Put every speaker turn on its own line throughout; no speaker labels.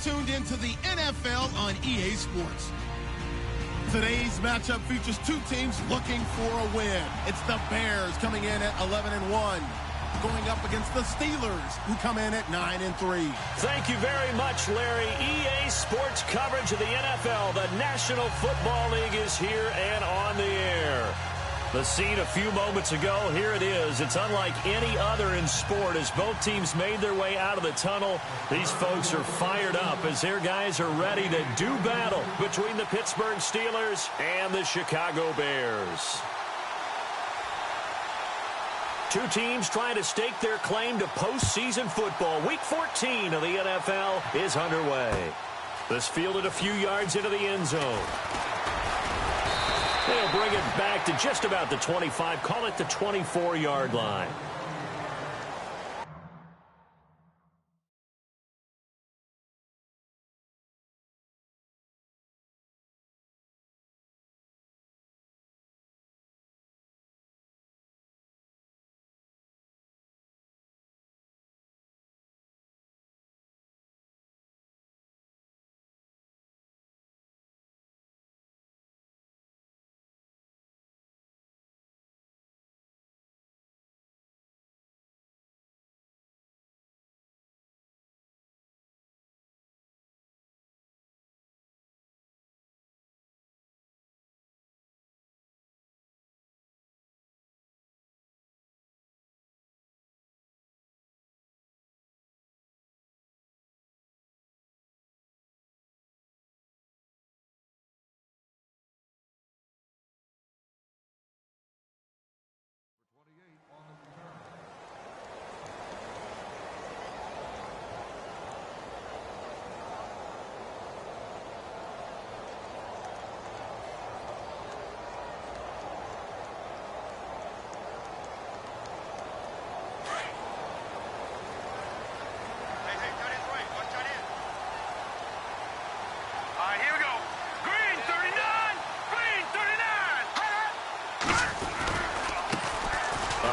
tuned into the NFL on EA Sports. Today's matchup features two teams looking for a win. It's the Bears coming in at 11-1. Going up against the Steelers, who come in at 9-3.
Thank you very much, Larry. EA Sports coverage of the NFL. The National Football League is here and on the air. The scene a few moments ago, here it is. It's unlike any other in sport as both teams made their way out of the tunnel. These folks are fired up as their guys are ready to do battle between the Pittsburgh Steelers and the Chicago Bears. Two teams trying to stake their claim to postseason football. Week 14 of the NFL is underway. This fielded a few yards into the end zone. They'll bring it back to just about the 25, call it the 24-yard line.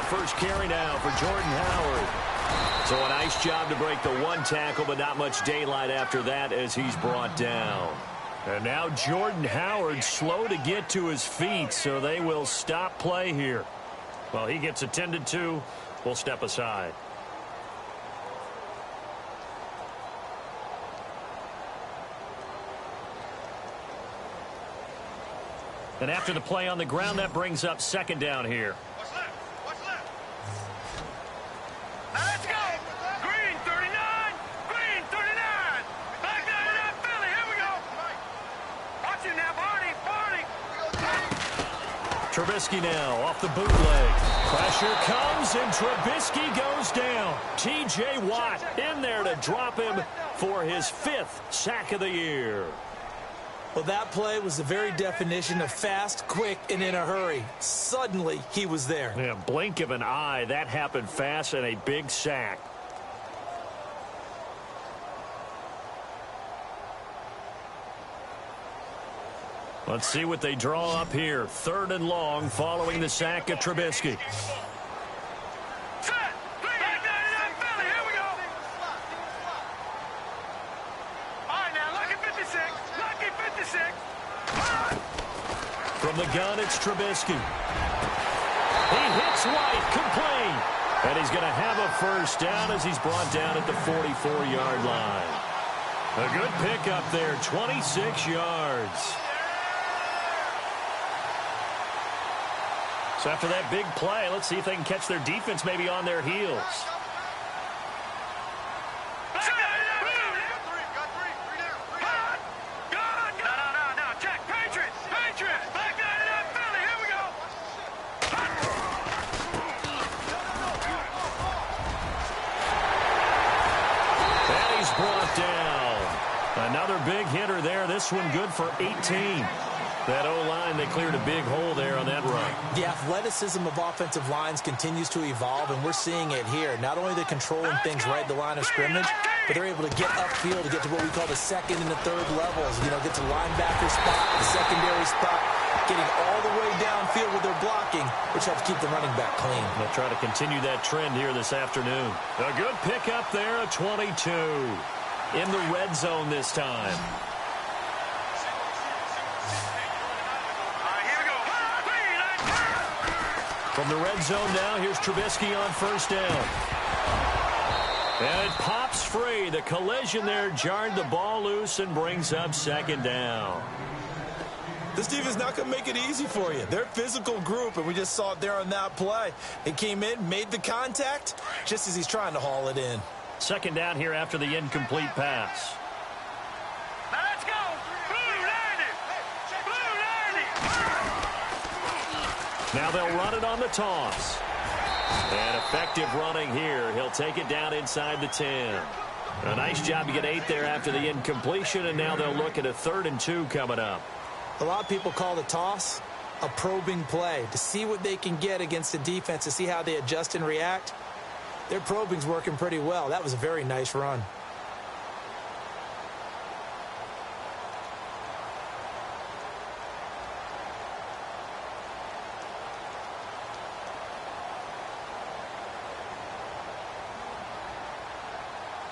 First carry now for Jordan Howard. So a nice job to break the one tackle, but not much daylight after that as he's brought down. And now Jordan Howard slow to get to his feet, so they will stop play here. Well, he gets attended to. We'll step aside. And after the play on the ground, that brings up second down here. Trubisky now off the bootleg. Pressure comes, and Trubisky goes down. T.J. Watt in there to drop him for his 5th sack of the year.
Well, that play was the very definition of fast, quick, and in a hurry. Suddenly, he was there.
Yeah, blink of an eye. That happened fast and a big sack. Let's see what they draw up here. 3rd and long following the sack of Trubisky. From the gun, it's Trubisky. He hits White, complete. And he's going to have a first down as he's brought down at the 44-yard line. A good pickup there, 26 yards. So after that big play, let's see if they can catch their defense maybe on their heels. And he's brought down. Another big hitter there. This one good for 18. That O-line, they cleared a big hole there on that run.
The athleticism of offensive lines continues to evolve, and we're seeing it here. Not only are they controlling things right at the line of scrimmage, but they're able to get upfield to get to what we call the 2nd and the 3rd levels. You know, get to linebacker spot, the secondary spot, getting all the way downfield with their blocking, which helps keep the running back clean.
They'll try to continue that trend here this afternoon. A good pickup there, a 22. in the red zone this time. From the red zone now, here's Trubisky on first down. And it pops free. The collision there jarred the ball loose and brings up second down.
This defense not going to make it easy for you. They're a physical group, and we just saw it there on that play. It came in, made the contact, just as he's trying to haul it in.
Second down here after the incomplete pass.
Now let's go. Blue 90.
Now they'll run it on the toss. And effective running here. He'll take it down inside the 10. A nice job to get 8 there after the incompletion, and now they'll look at a 3rd and 2 coming up.
A lot of people call the toss a probing play to see what they can get against the defense, to see how they adjust and react. Their probing's working pretty well. That was a very nice run.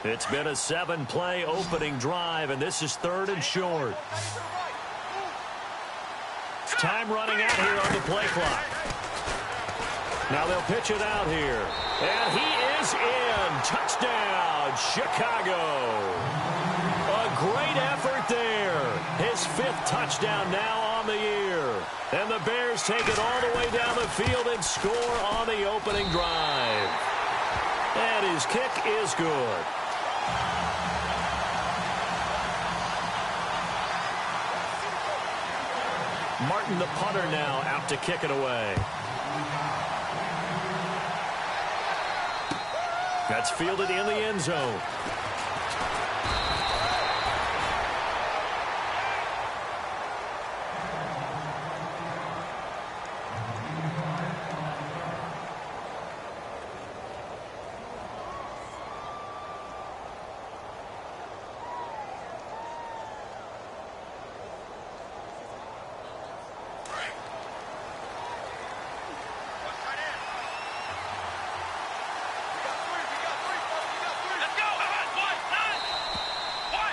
It's been a 7-play opening drive, and this is 3rd and short. Time running out here on the play clock. Now they'll pitch it out here. And he is in. Touchdown, Chicago. A great effort there. His 5th touchdown now on the year. And the Bears take it all the way down the field and score on the opening drive. And his kick is good. Martin, the punter, now out to kick it away. That's fielded in the end zone.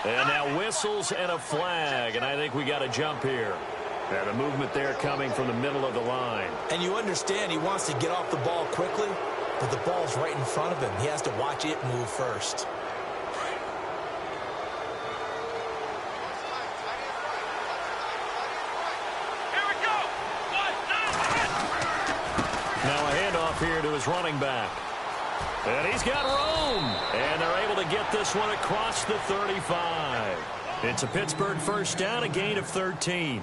And now whistles and a flag, and I think we got a jump here. And a movement there coming from the middle of the line.
And you understand he wants to get off the ball quickly, but the ball's right in front of him. He has to watch it move first.
Here we go.
Now a handoff here to his running back. And he's got room. And they're able to get this one across the 35. It's a Pittsburgh first down, a gain of 13.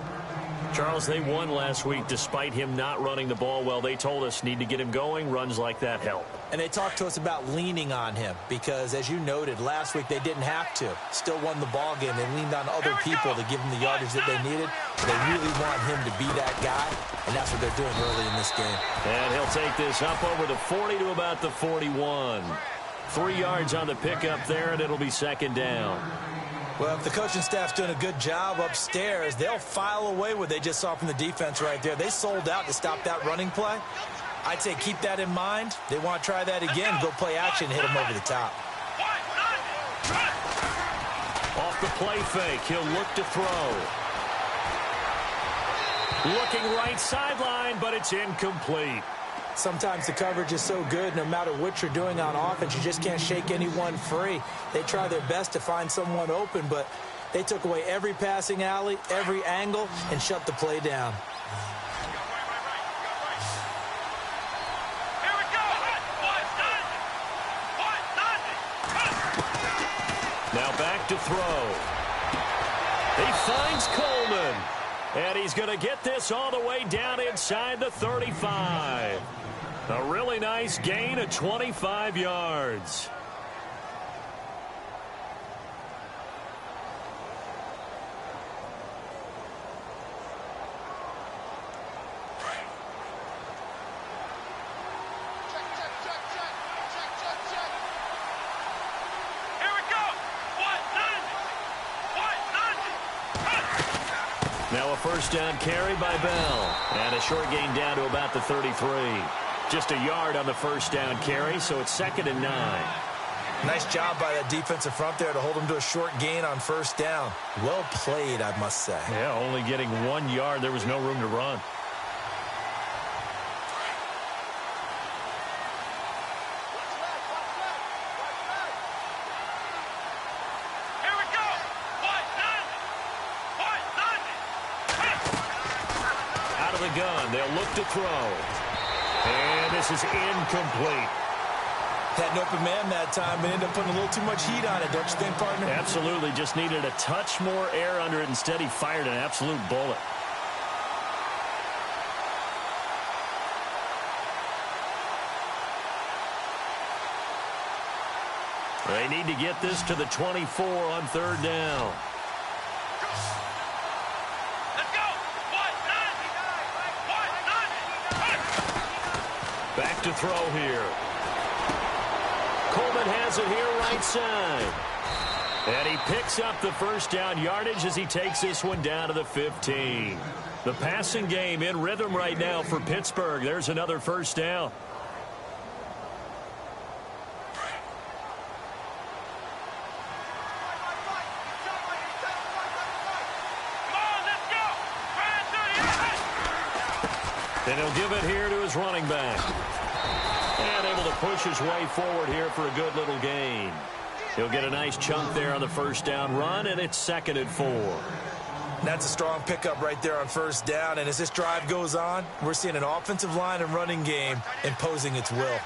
Charles, they won last week despite him not running the ball well. They told us need to get him going. Runs like that help.
And they talked to us about leaning on him because, as you noted, last week they didn't have to. Still won the ball game. They leaned on other people to give them the yardage that they needed. They really want him to be that guy, and that's what they're doing early in this game.
And he'll take this up over the 40 to about the 41. 3 yards on the pickup there, and it'll be second down.
Well, if the coaching staff's doing a good job upstairs, they'll file away what they just saw from the defense right there. They sold out to stop that running play. I'd say keep that in mind. They want to try that again, go play action, hit him over the top.
Off the play fake, he'll look to throw. Looking right sideline, but it's incomplete.
Sometimes the coverage is so good, no matter what you're doing on offense, you just can't shake anyone free. They try their best to find someone open, but they took away every passing alley, every angle, and shut the play down.
Now back to throw. He finds Coleman. And he's going to get this all the way down inside the 35. A really nice gain of 25 yards. Now a first down carry by Bell. And a short gain down to about the 33. Just a yard on the first down carry, so it's 2nd and 9.
Nice job by that defensive front there to hold him to a short gain on first down. Well played, I must say.
Yeah, only getting 1 yard. There was no room to run. Gun. They'll look to throw. And this is incomplete.
Had an open man that time, but ended up putting a little too much heat on it, don't you think, partner?
Absolutely. Just needed a touch more air under it. Instead, he fired an absolute bullet. They need to get this to the 24 on third down. Back to throw here. Coleman has it here right side. And he picks up the first down yardage as he takes this one down to the 15. The passing game in rhythm right now for Pittsburgh. There's another first down. And he'll give it here to his running back. And able to push his way forward here for a good little gain. He'll get a nice chunk there on the first down run, and it's 2nd and 4.
That's a strong pickup right there on first down. And as this drive goes on, we're seeing an offensive line and running game imposing its will.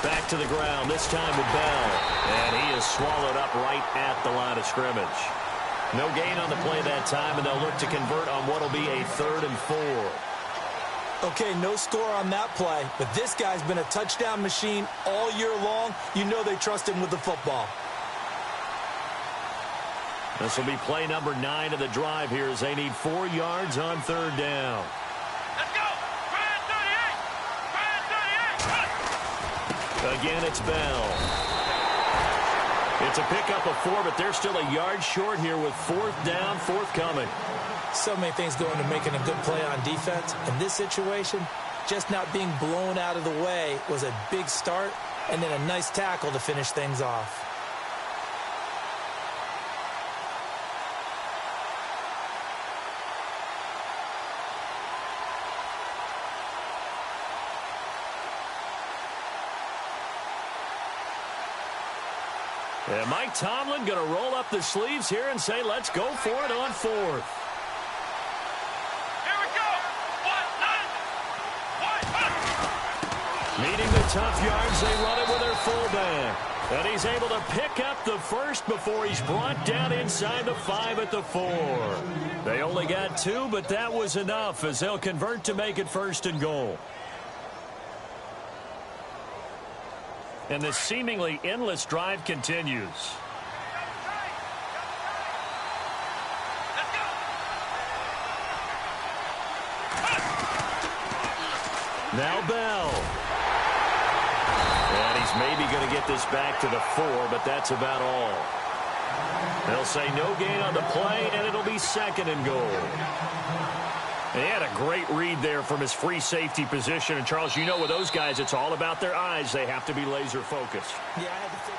Back to the ground, this time with Bell. And he is swallowed up right at the line of scrimmage. No gain on the play that time, and they'll look to convert on what will be a 3rd and 4.
Okay, no score on that play, but this guy's been a touchdown machine all year long. You know they trust him with the football.
This will be play number 9 of the drive here as they need 4 yards on third down.
Let's go! Brad 38!
Again, it's Bell. It's a pickup of 4, but they're still a yard short here with 4th down, forthcoming.
So many things go into making a good play on defense. In this situation, just not being blown out of the way was a big start, and then a nice tackle to finish things off.
And Mike Tomlin going to roll up the sleeves here and say, let's go for it on 4th.
Here we go!
Needing the tough yards, they run it with their fullback. And he's able to pick up the first before he's brought down inside the 5 at the 4. They only got 2, but that was enough as they'll convert to make it 1st and goal. And the seemingly endless drive continues. Now Bell. And he's maybe going to get this back to the 4, but that's about all. They'll say no gain on the play, and it'll be 2nd and goal. He had a great read there from his free safety position. And, Charles, you know with those guys, it's all about their eyes. They have to be laser focused.
Yeah, I had to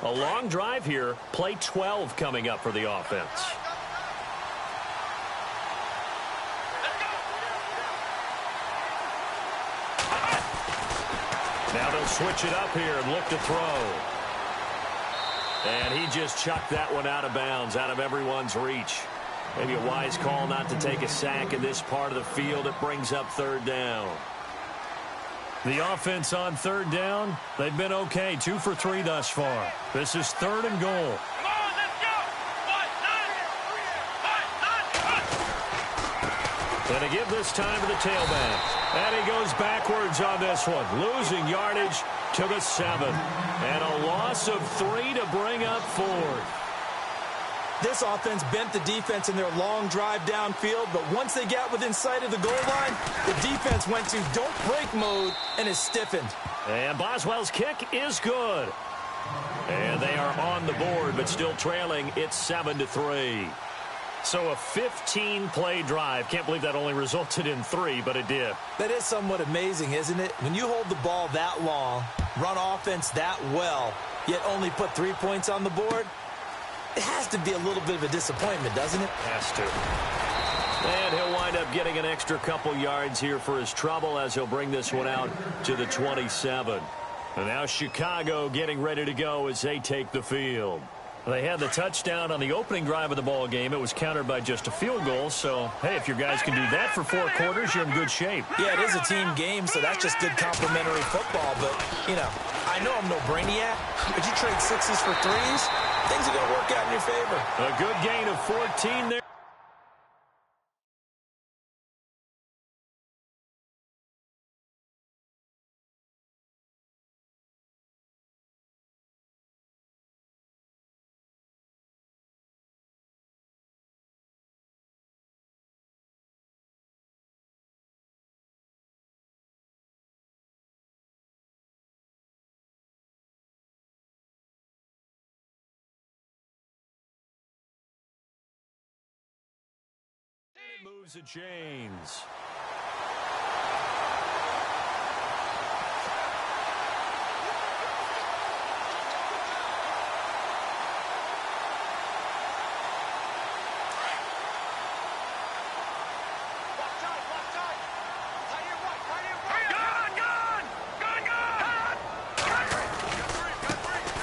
A long drive here. Play 12 coming up for the offense. Now they'll switch it up here and look to throw. And he just chucked that one out of bounds, out of everyone's reach. Maybe a wise call not to take a sack in this part of the field. It brings up 3rd down. The offense on 3rd down, they've been okay. 2 for 3 thus far. This is 3rd and goal.
Come on, let's go!
And to give this time to the tailback. And he goes backwards on this one. Losing yardage to the 7. And a loss of 3 to bring up 4th.
This offense bent the defense in their long drive downfield, but once they got within sight of the goal line, the defense went to don't break mode and is stiffened.
And Boswell's kick is good. And they are on the board, but still trailing. It's 7-3. So a 15-play drive. Can't believe that only resulted in 3, but it did.
That is somewhat amazing, isn't it? When you hold the ball that long, run offense that well, yet only put 3 points on the board, it has to be a little bit of a disappointment, doesn't it?
Has to. And he'll wind up getting an extra couple yards here for his trouble as he'll bring this one out to the 27. And now Chicago getting ready to go as they take the field. They had the touchdown on the opening drive of the ball game. It was countered by just a field goal. So, hey, if your guys can do that for 4 quarters, you're in good shape.
Yeah, it is a team game, so that's just good complementary football. But, you know, I know I'm no brainiac, but you trade 6s for 3s, things are going to work out in your favor.
A good gain of 14 there. It moves the chains.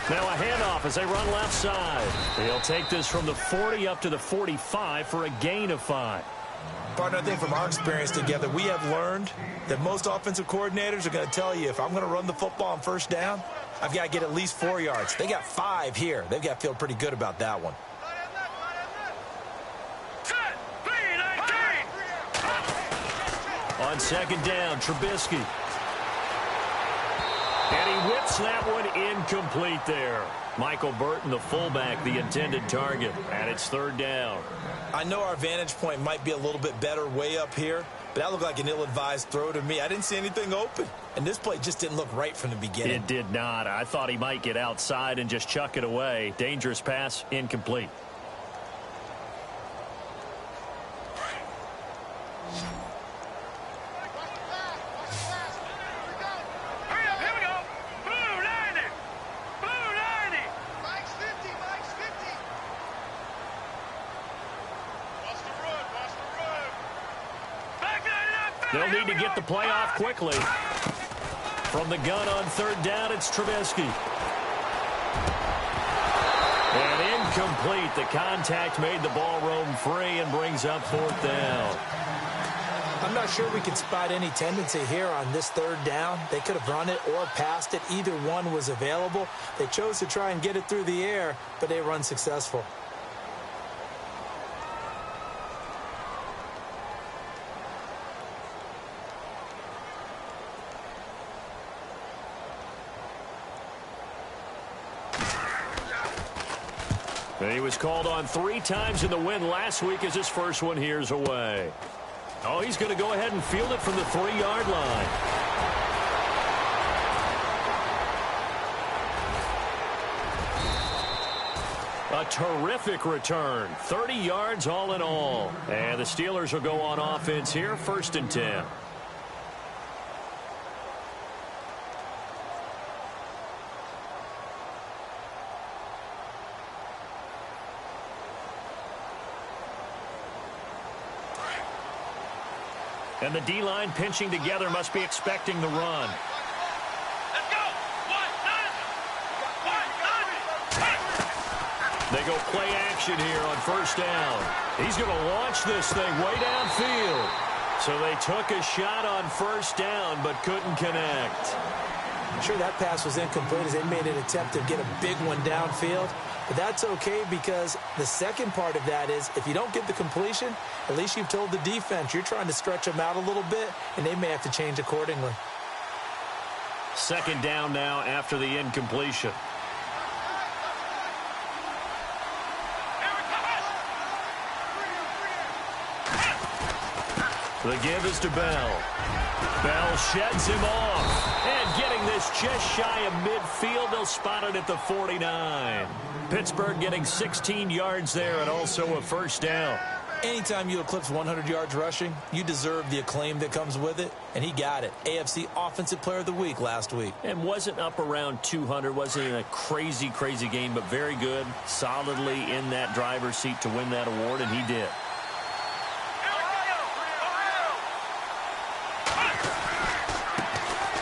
Now a handoff as they run left side. They'll take this from the 40 up to the 45 for a gain of 5.
Partner, I think from our experience together, we have learned that most offensive coordinators are going to tell you, if I'm going to run the football on first down, I've got to get at least 4 yards. They got 5 here. They've got to feel pretty good about that one.
On second down, Trubisky. And he whips that one incomplete there. Michael Burton, the fullback, the intended target. And it's third down.
I know our vantage point might be a little bit better way up here, but that looked like an ill-advised throw to me. I didn't see anything open. And this play just didn't look right from the beginning.
It did not. I thought he might get outside and just chuck it away. Dangerous pass, incomplete. They'll need to get the play off quickly. From the gun on third down, it's Trubisky. And incomplete. The contact made the ball roam free and brings up fourth down.
I'm not sure we can spot any tendency here on this third down. They could have run it or passed it. Either one was available. They chose to try and get it through the air, but they were unsuccessful.
He was called on 3 times in the win last week as his first one here's away. Oh, he's going to go ahead and field it from the 3-yard line. A terrific return. 30 yards all in all. And the Steelers will go on offense here, 1st and 10. And the D-line pinching together must be expecting the run.
Let's go.
They go play action here on first down. He's going to launch this thing way downfield. So they took a shot on first down but couldn't connect.
I'm sure that pass was incomplete as they made an attempt to get a big one downfield. But that's okay because the second part of that is if you don't get the completion, at least you've told the defense you're trying to stretch them out a little bit, and they may have to change accordingly.
Second down now after the incompletion. The give is to Bell. Bell sheds him off. And getting this just shy of midfield, they'll spot it at the 49. Pittsburgh getting 16 yards there and also a first down.
Anytime you eclipse 100 yards rushing, you deserve the acclaim that comes with it, and he got it. AFC Offensive Player of the Week last week.
And wasn't up around 200, wasn't in a crazy, crazy game, but very good, solidly in that driver's seat to win that award, and he did.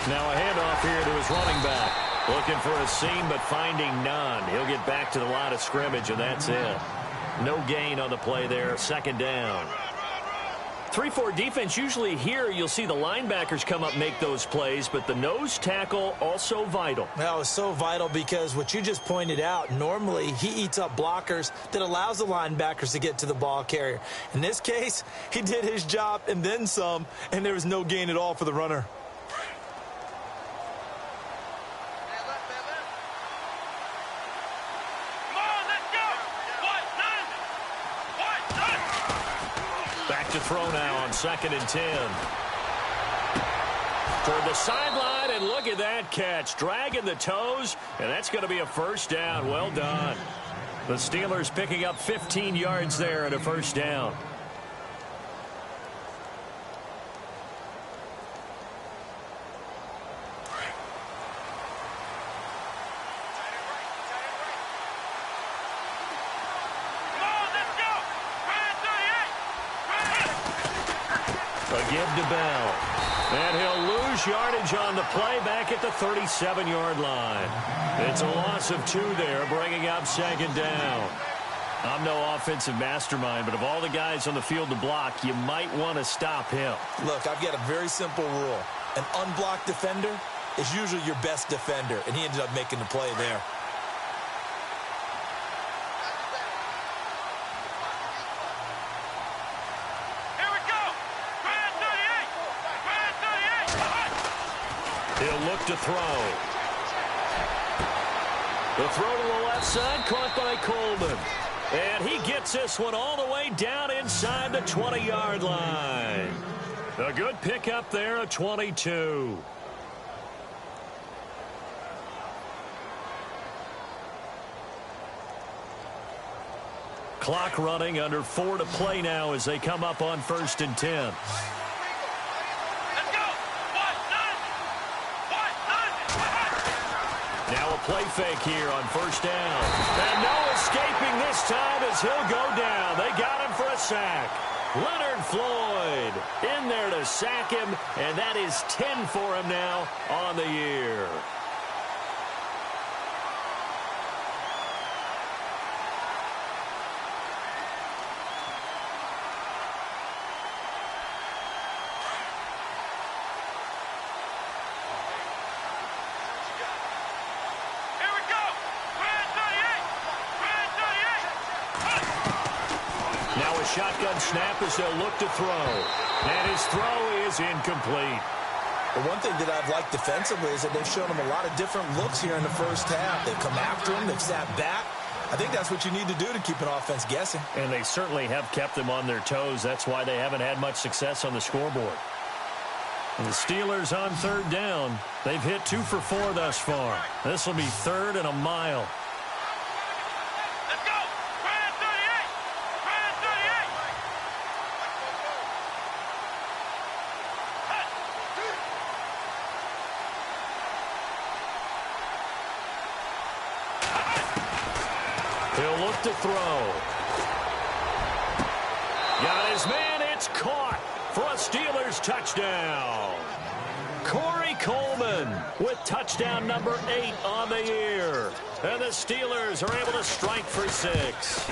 Now a handoff here to his running back. Looking for a seam, but finding none. He'll get back to the line of scrimmage, and that's it. No gain on the play there, second down. 3-4 defense, usually here you'll see the linebackers come up make those plays, but the nose tackle also vital.
That was so vital because what you just pointed out, normally he eats up blockers that allows the linebackers to get to the ball carrier. In this case, he did his job and then some, and there was no gain at all for the runner.
To throw now on 2nd and 10. Toward the sideline, and look at that catch. Dragging the toes, and that's going to be a first down. Well done. The Steelers picking up 15 yards there and a first down. Give to Bell. And he'll lose yardage on the play back at the 37-yard line. It's a loss of 2 there, bringing up 2nd down. I'm no offensive mastermind, but of all the guys on the field to block, you might want to stop him.
Look, I've got a very simple rule. An unblocked defender is usually your best defender, and he ended up making the play there.
He'll look to throw. The throw to the left side, caught by Coleman. And he gets this one all the way down inside the 20-yard line. A good pickup there, a 22. Clock running, under 4 to play now as they come up on 1st and 10. Now a play fake here on 1st down. And no escaping this time as he'll go down. They got him for a sack. Leonard Floyd in there to sack him, and that is 10 for him now on the year. Shotgun snap as they'll look to throw. And his throw is incomplete.
The one thing that I've liked defensively is that they've shown him a lot of different looks here in the first half. They've come after him. They've sat back. I think that's what you need to do to keep an offense guessing.
And they certainly have kept them on their toes. That's why they haven't had much success on the scoreboard. And the Steelers on 3rd down. They've hit 2 for 4 thus far. This will be 3rd and a mile. He'll look to throw. Got his man. It's caught for a Steelers touchdown. Corey Coleman with touchdown number 8 on the year. And the Steelers are able to strike for 6.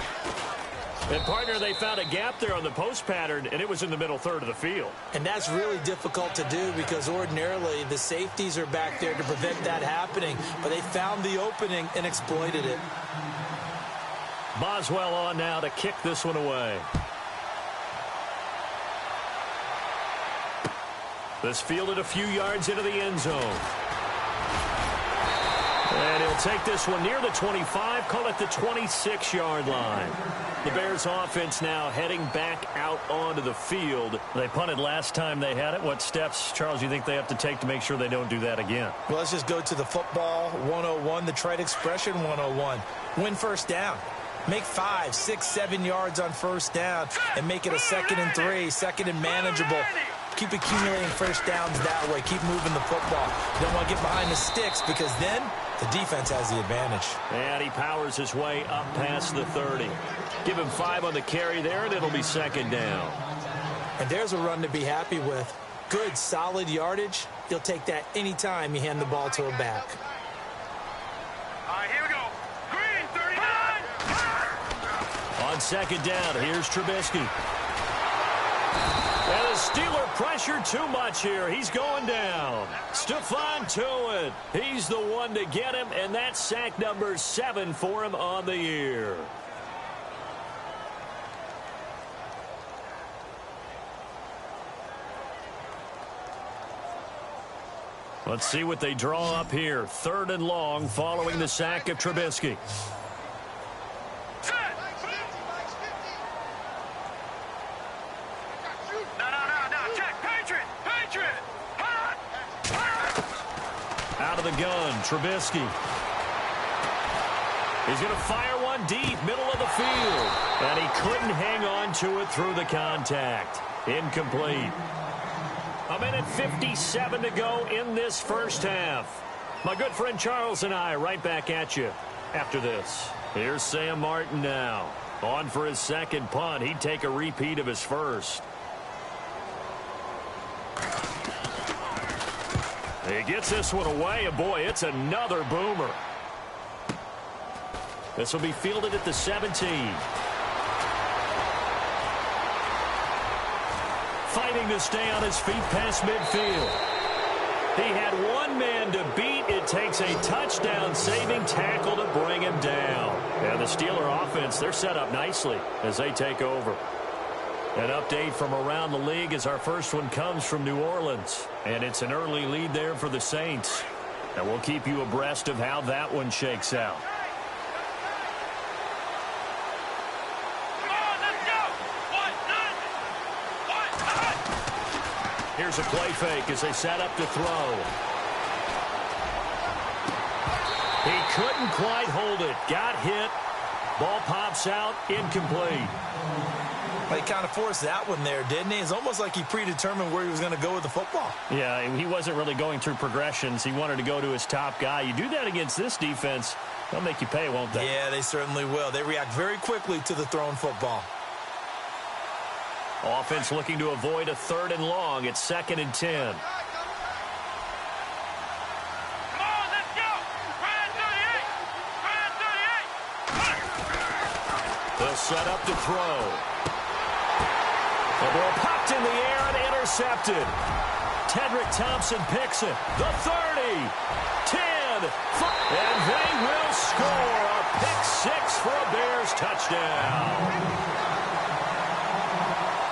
And, partner, they found a gap there on the post pattern, and it was in the middle third of the field.
And that's really difficult to do because ordinarily the safeties are back there to prevent that happening. But they found the opening and exploited it.
Boswell on now to kick this one away. This fielded a few yards into the end zone. And he'll They'll take this one near the 25, call it the 26-yard line. The Bears offense now heading back out onto the field. They punted last time they had it. What steps, Charles, you think they have to take to make sure they don't do that again?
Well, let's just go to the football 101, the trite expression 101. Win first down. Make 5, 6, 7 yards on first down and make it a 2nd and 3, 2nd and manageable. Keep accumulating first downs that way. Keep moving the football. You don't want to get behind the sticks because then the defense has the advantage.
And he powers his way up past the 30. Give him 5 on the carry there, and it'll be 2nd down.
And there's a run to be happy with. Good, solid yardage. You'll take that anytime you hand the ball to a back.
All right, here we go. Green, 39.
On 2nd down, here's Trubisky. And the Steeler pressure too much here. He's going down. Stephon Tuitt. He's the one to get him, and that's sack number 7 for him on the year. Let's see what they draw up here. 3rd and long following the sack of Trubisky. Out of the gun, Trubisky. He's going to fire one deep, middle of the field. And he couldn't hang on to it through the contact. Incomplete. 1:57 to go in this first half. My good friend Charles and I right back at you after this. Here's Sam Martin now. On for his 2nd punt. He'd take a repeat of his first. He gets this one away, and boy, it's another boomer. This will be fielded at the 17. Fighting to stay on his feet past midfield. He had one man to beat. It takes a touchdown-saving tackle to bring him down. And the Steeler offense, they're set up nicely as they take over. An update from around the league as our first one comes from New Orleans. And it's an early lead there for the Saints. And we'll keep you abreast of how that one shakes out. Here's a play fake as they set up to throw. He couldn't quite hold it. Got hit. Ball pops out. Incomplete.
He kind of forced that one there, didn't he? It's almost like he predetermined where he was going to go with the football.
Yeah, he wasn't really going through progressions. He wanted to go to his top guy. You do that against this defense, they'll make you pay, won't they?
Yeah, they certainly will. They react very quickly to the thrown football.
Offense looking to avoid a 3rd and long. It's 2nd and 10. They'll set up to throw. The ball popped in the air and intercepted. Tedrick Thompson picks it. The 30, 10, 5, and they will score a pick-6 for a Bears touchdown.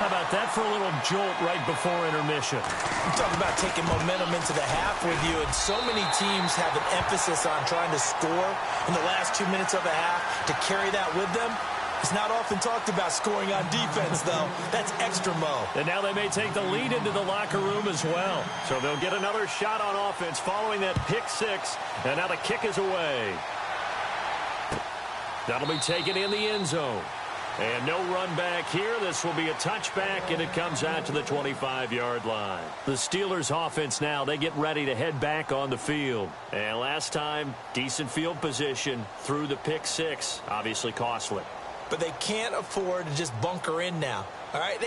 How about that for a little jolt right before intermission?
You talk about taking momentum into the half with you, and so many teams have an emphasis on trying to score in the last 2 minutes of a half. To carry that with them, it's not often talked about scoring on defense, though. That's extra mo.
And now they may take the lead into the locker room as well. So they'll get another shot on offense following that pick-6, and now the kick is away. That'll be taken in the end zone. And no run back here. This will be a touchback, and it comes out to the 25-yard line. The Steelers' offense now, they get ready to head back on the field. And last time, decent field position through the pick-6, obviously costly.
But they can't afford to just bunker in now. All right,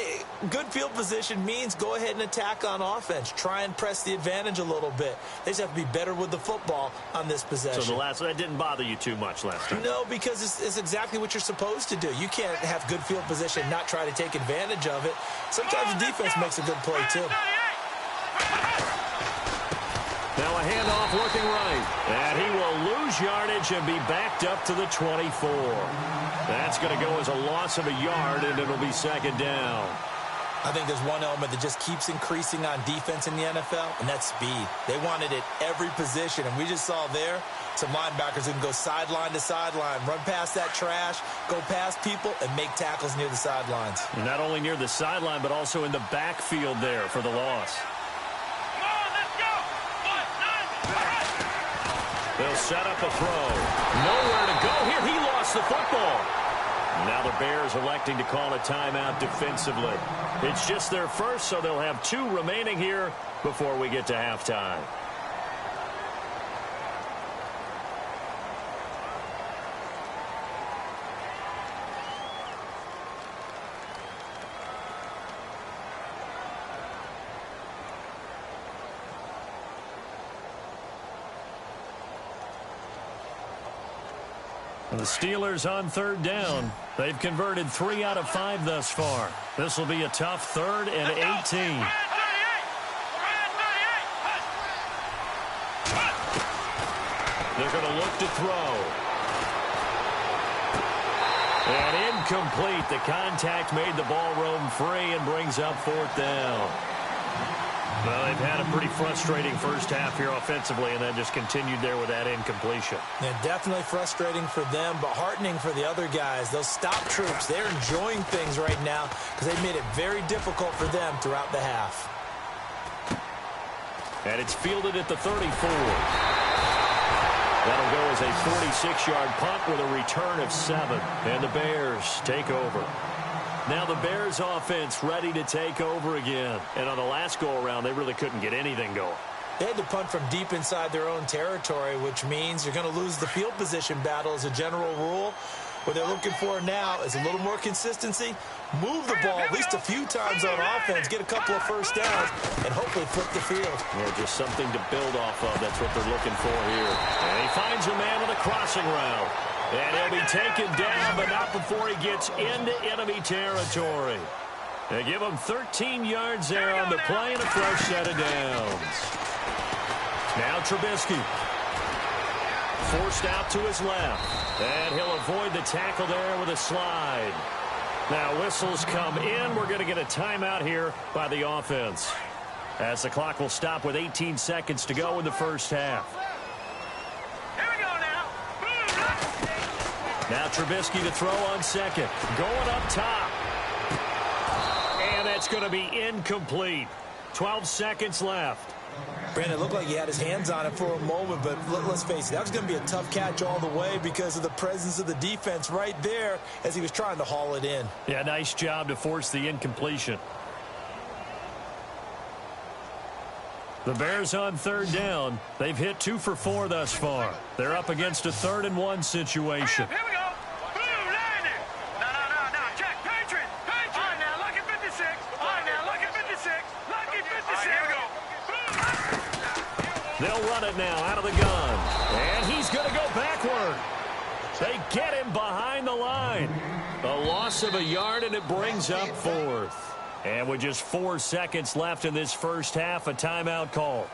good field position means go ahead and attack on offense. Try and press the advantage a little bit. They just have to be better with the football on this possession.
So that didn't bother you too much last time?
No, because it's exactly what you're supposed to do. You can't have good field position and not try to take advantage of it. Sometimes the defense makes a good play, too.
Now a handoff looking right. And he will lose yardage and be backed up to the 24. That's going to go as a loss of a yard, and it'll be 2nd down.
I think there's one element that just keeps increasing on defense in the NFL, and that's speed. They want it at every position, and we just saw there some linebackers who can go sideline to sideline, run past that trash, go past people, and make tackles near the sidelines.
Not only near the sideline, but also in the backfield there for the loss.
Come on, let's go. 1, 9,
They'll set up a throw. Nowhere to go here. He lost the football. Now the Bears electing to call a timeout defensively. It's just their first, so they'll have 2 remaining here before we get to halftime. The Steelers on 3rd down. They've converted 3 out of 5 thus far. This will be a tough 3rd and 18. They're going to look to throw. And incomplete. The contact made the ball roam free and brings up 4th down. Well, they've had a pretty frustrating first half here offensively, and then just continued there with that incompletion.
Yeah, definitely frustrating for them, but heartening for the other guys. Those stop troops, they're enjoying things right now because they've made it very difficult for them throughout the half.
And it's fielded at the 34. That'll go as a 46-yard punt with a return of 7. And the Bears take over. Now the Bears offense ready to take over again. And on the last go-around, they really couldn't get anything going.
They had to punt from deep inside their own territory, which means you're going to lose the field position battle as a general rule. What they're looking for now is a little more consistency, move the ball at least a few times on offense, get a couple of first downs, and hopefully flip the field.
Yeah, just something to build off of. That's what they're looking for here. And he finds a man with a crossing route. And he'll be taken down, but not before he gets into enemy territory. They give him 13 yards there on the play and a fresh set of downs. Now Trubisky. Forced out to his left. And he'll avoid the tackle there with a slide. Now whistles come in. We're going to get a timeout here by the offense, as the clock will stop with 18 seconds to go in the first half. Now Trubisky to throw on second. Going up top. And that's going to be incomplete. 12 seconds left.
Brandon, it looked like he had his hands on it for a moment, but let's face it, that was going to be a tough catch all the way because of the presence of the defense right there as he was trying to haul it in.
Yeah, nice job to force the incompletion. The Bears on 3rd down. They've hit 2 for 4 thus far. They're up against a 3rd and 1 situation.
Here we go. Boom, line it. No. Check. Patriot. All right, now, lucky 56. All right, now, lucky 56. Lucky 56. Here we go.
They'll run it now out of the gun. And he's going to go backward. They get him behind the line. A loss of a yard, and it brings up 4th. And with just 4 seconds left in this first half, a timeout call.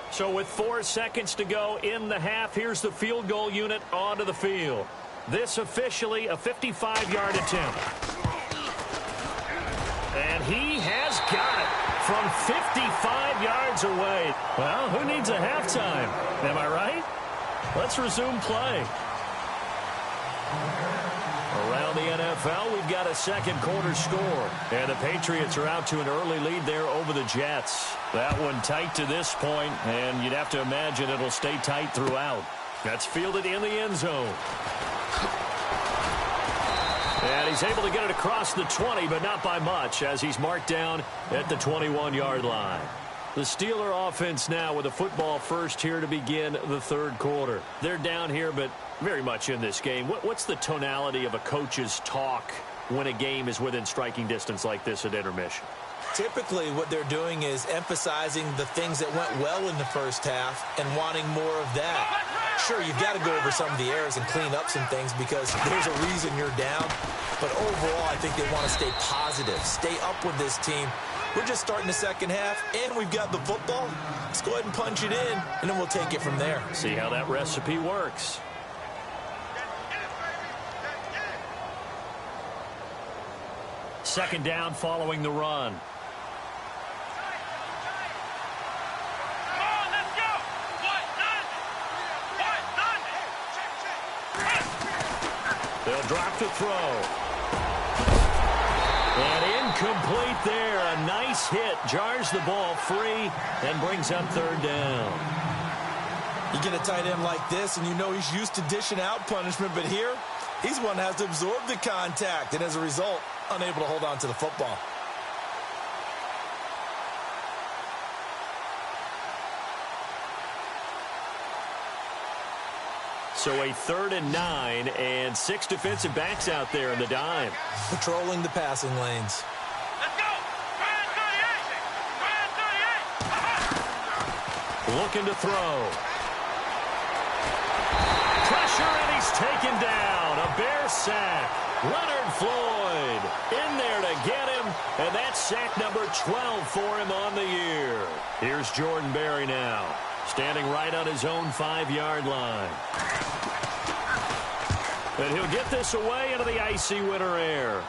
So with 4 seconds to go in the half, here's the field goal unit onto the field. This officially a 55-yard attempt. And he has got it from 55 yards away. Well, who needs a halftime? Am I right? Let's resume play. Around the NFL, we've got a second quarter score. And the Patriots are out to an early lead there over the Jets. That one tight to this point, and you'd have to imagine it'll stay tight throughout. That's fielded in the end zone. And he's able to get it across the 20, but not by much, as he's marked down at the 21-yard line. The Steeler offense now with a football first here to begin the third quarter. They're down here, but very much in this game. What's the tonality of a coach's talk when a game is within striking distance like this at intermission?
Typically, what they're doing is emphasizing the things that went well in the first half and wanting more of that. Sure, you've got to go over some of the errors and clean up some things because there's a reason you're down. But overall, I think they want to stay positive, stay up with this team. We're just starting the second half, and we've got the football. Let's go ahead and punch it in, and then we'll take it from there.
See how that recipe works. Second down following the run.
Come on, let's go.
They'll drop to throw. And incomplete there. A nice hit. Jars the ball free and brings up third down.
You get a tight end like this, and you know he's used to dishing out punishment, but here, he's one that has to absorb the contact, and as a result, unable to hold on to the football.
So a 3rd and 9, and 6 defensive backs out there in the dime.
Patrolling the passing lanes.
Let's go. Brand 38.
Looking to throw. Pressure, and he's taken down. A Bear sack. Leonard Floyd in there to get him, and that's sack number 12 for him on the year. Here's Jrone Bears now, standing right on his own 5-yard line. And he'll get this away into the icy winter air.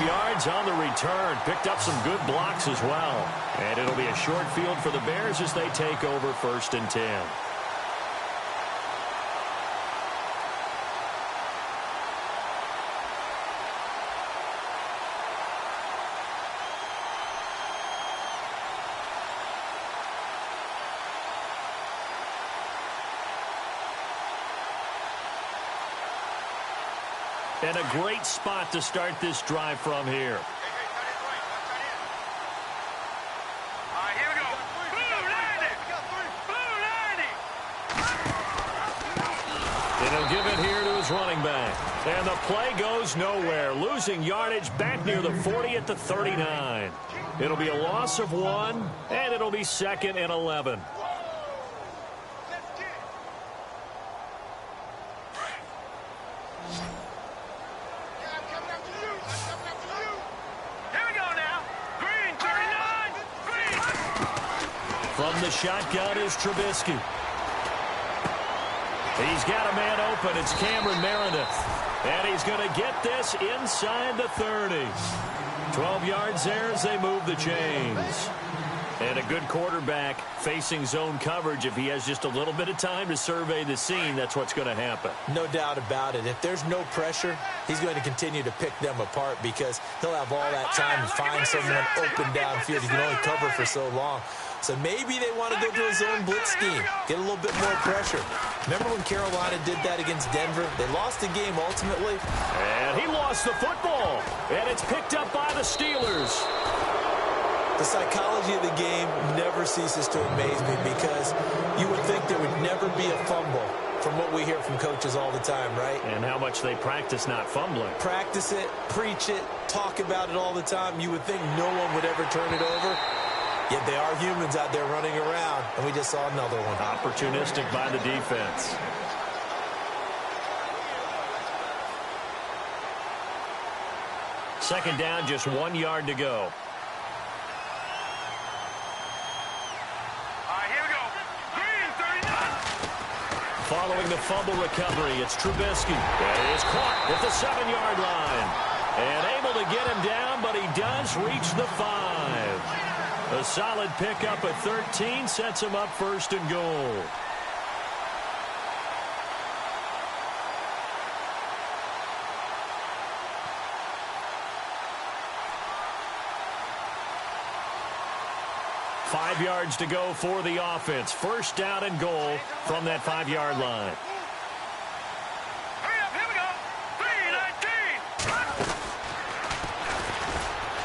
Yards on the return. Picked up some good blocks as well. And it'll be a short field for the Bears as they take over 1st and 10. And a great spot to start this drive from here.
All right, here we go. Blue landing.
And he'll give it here to his running back. And the play goes nowhere. Losing yardage back near the 40 at the 39. It'll be a loss of 1, and it'll be 2nd and 11. From the shotgun is Trubisky. He's got a man open. It's Cameron Meredith. And he's going to get this inside the 30. 12 yards there as they move the chains. And a good quarterback facing zone coverage. If he has just a little bit of time to survey the scene, that's what's going to happen.
No doubt about it. If there's no pressure, he's going to continue to pick them apart because he'll have all that time to find someone open downfield. He can only cover for so long. So maybe they want to go to a zone blitz scheme, get a little bit more pressure. Remember when Carolina did that against Denver? They lost the game ultimately.
And he lost the football. And it's picked up by the Steelers.
The psychology of the game never ceases to amaze me because you would think there would never be a fumble from what we hear from coaches all the time, right?
And how much they practice not fumbling.
Practice it, preach it, talk about it all the time. You would think no one would ever turn it over. Yet they are humans out there running around, and we just saw another one.
Opportunistic by the defense. Second down, just 1 yard to go. Following the fumble recovery, it's Trubisky. That is caught at the 7-yard line. And able to get him down, but he does reach the 5. A solid pickup at 13 sets him up 1st and goal. Five yards to go for the offense. 1st down and goal from that 5-yard line.
Hurry up, here we go.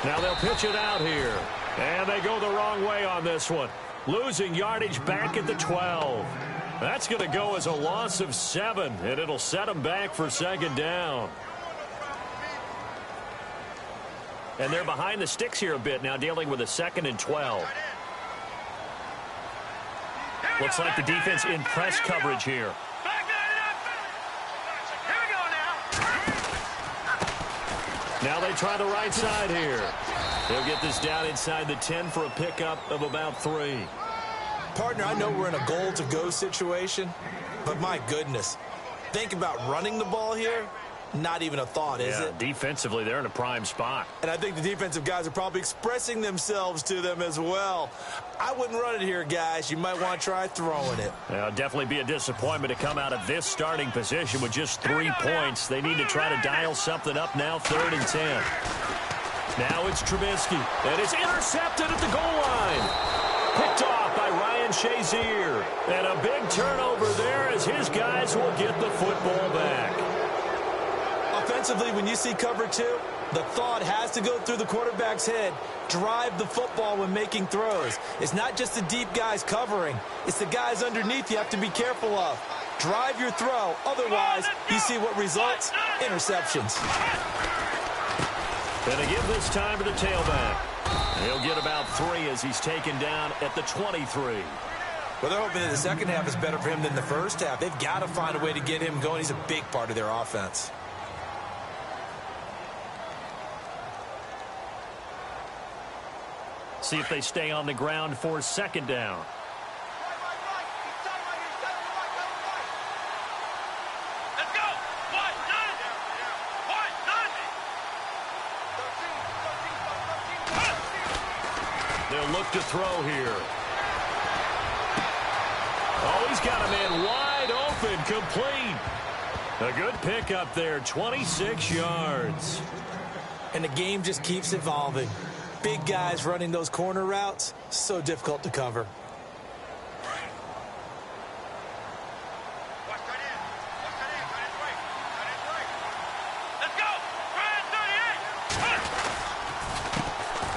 3-19.
Now they'll pitch it out here. And they go the wrong way on this one. Losing yardage back at the 12. That's going to go as a loss of 7, and it'll set them back for 2nd down. And they're behind the sticks here a bit now, dealing with a 2nd and 12. Looks like the defense in press coverage here. Now they try the right side here. They'll get this down inside the 10 for a pickup of about 3.
Partner, I know we're in a goal-to-go situation, but my goodness, think about running the ball here. Not even a thought, is it?
Defensively, they're in a prime spot.
And I think the defensive guys are probably expressing themselves to them as well. I wouldn't run it here, guys. You might want to try throwing it.
Definitely be a disappointment to come out of this starting position with just 3 points. They need to try to dial something up now, 3rd and 10. Now it's Trubisky, and it's intercepted at the goal line. Picked off by Ryan Shazier. And a big turnover there as his guys will get the football back.
Offensively, when you see cover 2, the thought has to go through the quarterback's head. Drive the football when making throws. It's not just the deep guys covering. It's the guys underneath you have to be careful of. Drive your throw. Otherwise, you see what results? Interceptions.
Gonna give this time to the tailback. He'll get about 3 as he's taken down at the 23.
Well, they're hoping that the second half is better for him than the first half. They've got to find a way to get him going. He's a big part of their offense.
See if they stay on the ground for 2nd down.
Let's go. What? None. What? None.
They'll look to throw here. Oh, he's got a man wide open, complete. A good pickup there, 26 yards.
And the game just keeps evolving. Big guys running those corner routes, so difficult to cover.
Let's go.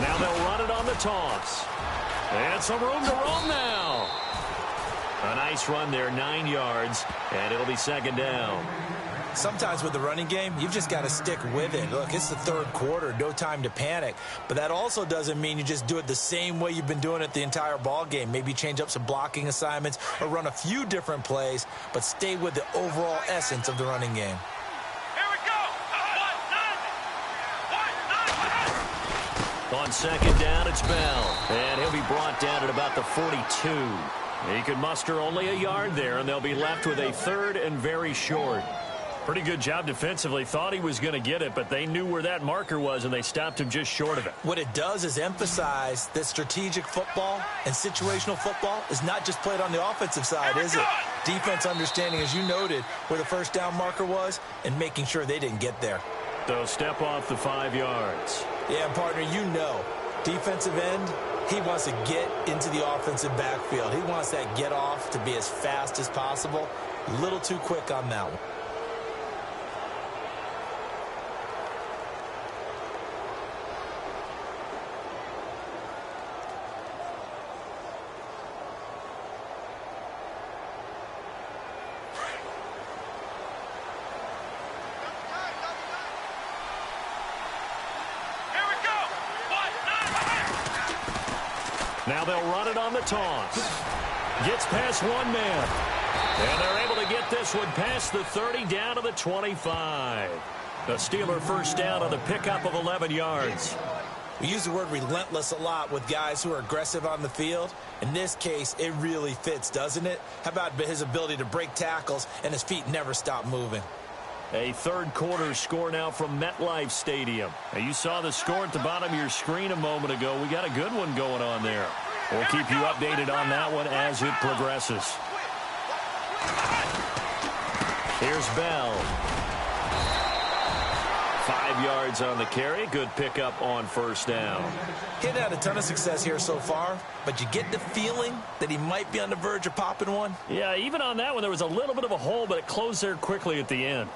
Now they'll run it on the toss. And some room to roam now. A nice run there, 9 yards, and it'll be 2nd down.
Sometimes with the running game, you've just got to stick with it. Look, it's the 3rd quarter, no time to panic. But that also doesn't mean you just do it the same way you've been doing it the entire ball game. Maybe change up some blocking assignments or run a few different plays, but stay with the overall essence of the running game.
Here we go.
On 2nd down, it's Bell. And he'll be brought down at about the 42. He could muster only a yard there, and they'll be left with a 3rd and very short. Pretty good job defensively. Thought he was going to get it, but they knew where that marker was, and they stopped him just short of it.
What it does is emphasize that strategic football and situational football is not just played on the offensive side, is it? Defense understanding, as you noted, where the 1st down marker was and making sure they didn't get there.
So step off the 5 yards.
Yeah, partner, you know, defensive end, he wants to get into the offensive backfield. He wants that get off to be as fast as possible. A little too quick on that one.
Now they'll run it on the toss. Gets past 1 man. And they're able to get this one past the 30 down to the 25. The Steeler 1st down on the pickup of 11 yards.
We use the word relentless a lot with guys who are aggressive on the field. In this case, it really fits, doesn't it? How about his ability to break tackles and his feet never stop moving?
A 3rd quarter score now from MetLife Stadium. Now, you saw the score at the bottom of your screen a moment ago. We got a good one going on there. We'll keep you updated on that one as it progresses. Here's Bell. 5 yards on the carry. Good pickup on 1st down.
He hadn't had a ton of success here so far, but you get the feeling that he might be on the verge of popping one.
Yeah, even on that one, there was a little bit of a hole, but it closed there quickly at the end.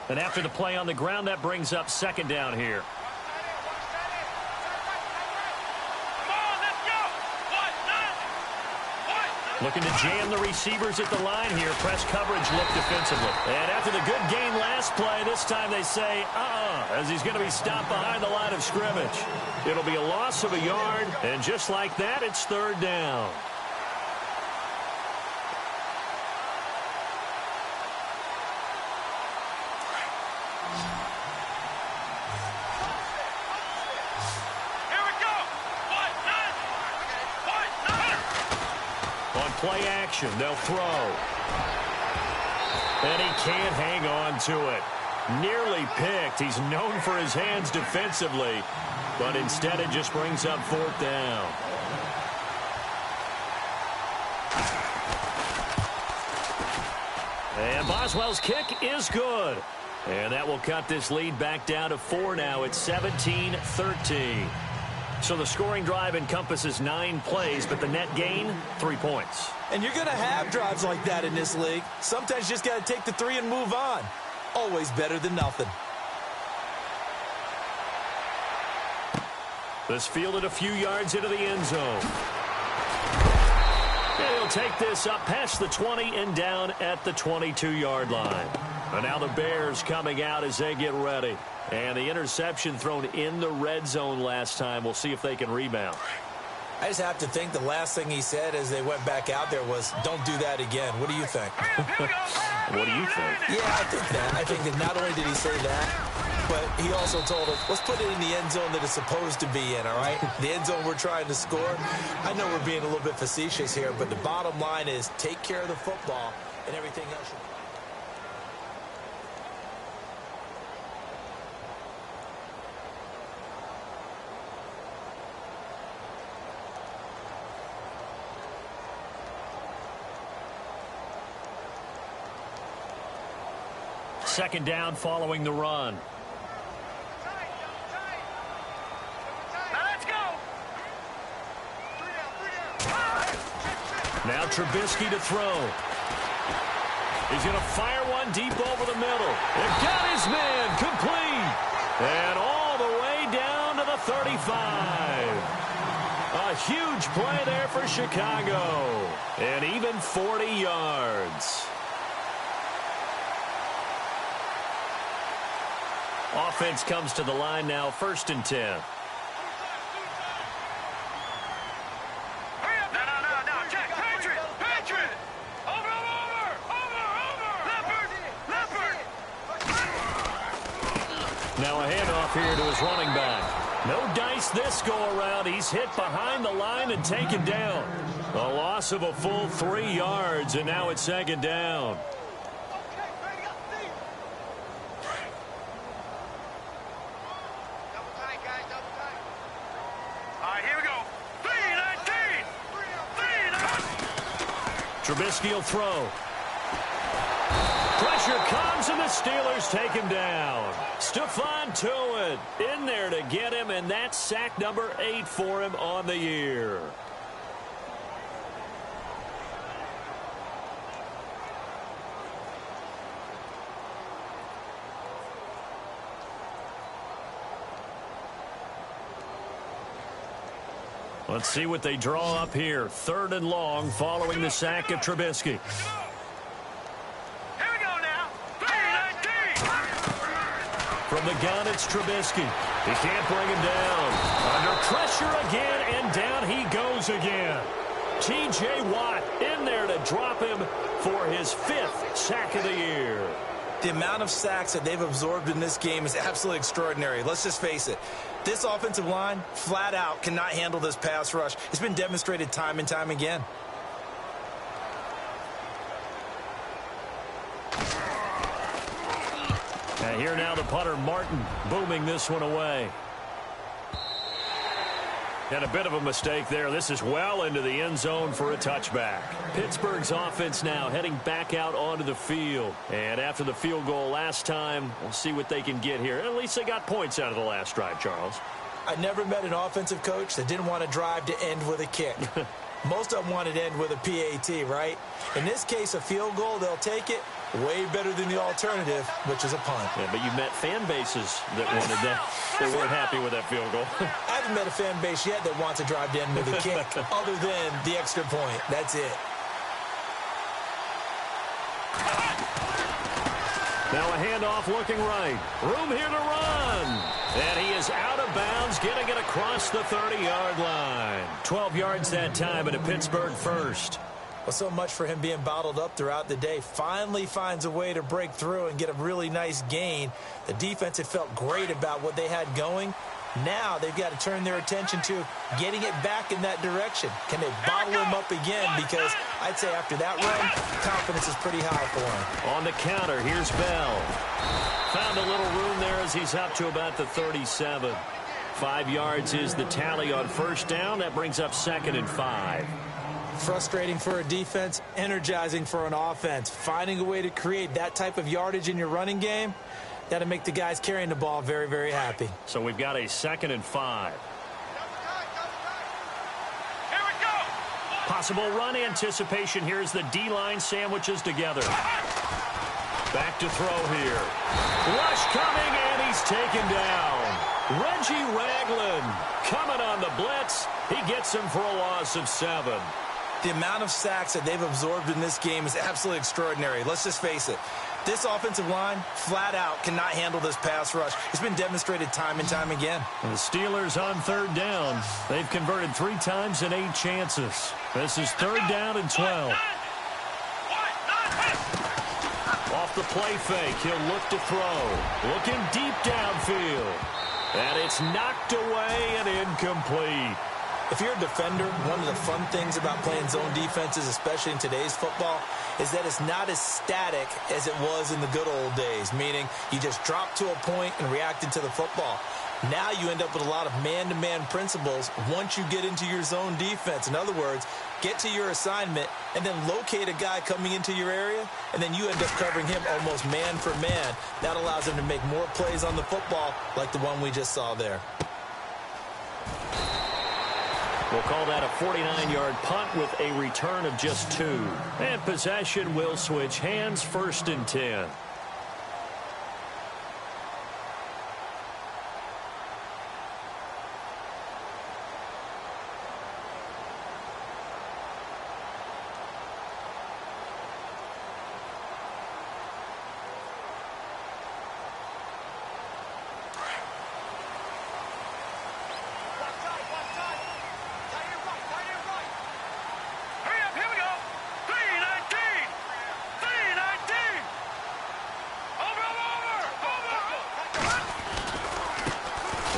And after the play on the ground, that brings up 2nd down here.
Come on, let's go.
Looking to jam the receivers at the line here. Press coverage look defensively. And after the good game last play, this time they say, as he's going to be stopped behind the line of scrimmage. It'll be a loss of a yard, and just like that, it's third down. Play action, they'll throw. And he can't hang on to it. Nearly picked. He's known for his hands defensively, but instead it just brings up fourth down. And Boswell's kick is good. And that will cut this lead back down to 4 now. It's 17-13. So the scoring drive encompasses 9 plays, but the net gain, 3 points.
And you're going to have drives like that in this league. Sometimes you just got to take the 3 and move on. Always better than nothing.
This fielded a few yards into the end zone. And he'll take this up past the 20 and down at the 22-yard line. And now the Bears coming out as they get ready. And the interception thrown in the red zone last time. We'll see if they can rebound.
I just have to think the last thing he said as they went back out there was, don't do that again. What do you think?
What do you think?
Yeah, I think that. I think that not only did he say that, but he also told us, let's put it in the end zone that it's supposed to be in, all right? The end zone we're trying to score. I know we're being a little bit facetious here, but the bottom line is take care of the football and everything else.
Second down following the run. Now Trubisky to throw. He's going to fire one deep over the middle. They've got his man complete. And all the way down to the 35. A huge play there for Chicago. And even 40 yards. Offense comes to the line now, 1st and 10.
No, Jack, Patriot! Over! Leopard!
Now a handoff here to his running back. No dice this go-around. He's hit behind the line and taken down. A loss of a full 3 yards, and now it's 2nd down. Trubisky will throw. Pressure comes, and the Steelers take him down. Stephon Tuitt in there to get him, and that's sack number 8 for him on the year. Let's see what they draw up here. 3rd and long following the sack of Trubisky.
Here we go now. 3-19.
From the gun, it's Trubisky. He can't bring him down. Under pressure again, and down he goes again. T.J. Watt in there to drop him for his 5th sack of the year.
The amount of sacks that they've absorbed in this game is absolutely extraordinary. Let's just face it. This offensive line, flat out, cannot handle this pass rush. It's been demonstrated time and time again.
And here now the punter, Martin, booming this one away. And a bit of a mistake there. This is well into the end zone for a touchback. Pittsburgh's offense now heading back out onto the field. And after the field goal last time, we'll see what they can get here. At least they got points out of the last drive, Charles.
I never met an offensive coach that didn't want to drive to end with a kick. Most of them wanted to end with a PAT, right? In this case, a field goal, they'll take it. Way better than the alternative, which is a punt.
Yeah, but you met fan bases that wanted that. They weren't happy with that field goal.
I haven't met a fan base yet that wants to drive to end with a kick, other than the extra point. That's it.
Now a handoff looking right. Room here to run. And he is out of bounds, getting it across the 30-yard line. 12 yards that time, and a Pittsburgh first.
Well, so much for him being bottled up throughout the day. Finally finds a way to break through and get a really nice gain. The defense had felt great about what they had going. Now they've got to turn their attention to getting it back in that direction. Can they bottle him up again? Because I'd say after that run, confidence is pretty high for him.
On the counter, here's Bell. Found a little room there as he's up to about the 37. 5 yards is the tally on first down. That brings up 2nd and 5.
Frustrating for a defense, energizing for an offense. Finding a way to create that type of yardage in your running game, that'll make the guys carrying the ball very, very happy.
So we've got a 2nd and 5.
Here we go.
Possible run anticipation. Here's the D-line sandwiches together. Back to throw here. Rush coming, and he's taken down. Reggie Ragland coming on the blitz. He gets him for a loss of 7.
The amount of sacks that they've absorbed in this game is absolutely extraordinary. Let's just face it. This offensive line, flat out, cannot handle this pass rush. It's been demonstrated time and time again.
And the Steelers on 3rd down. They've converted 3 times in 8 chances. This is 3rd down and 12. Off the play fake, he'll look to throw. Looking deep downfield. And it's knocked away and incomplete.
If you're a defender, one of the fun things about playing zone defenses, especially in today's football, is that it's not as static as it was in the good old days, meaning you just dropped to a point and reacted to the football. Now you end up with a lot of man-to-man principles once you get into your zone defense. In other words, get to your assignment and then locate a guy coming into your area, and then you end up covering him almost man for man. That allows him to make more plays on the football like the one we just saw there.
We'll call that a 49-yard punt with a return of just 2. And possession will switch hands, 1st and 10.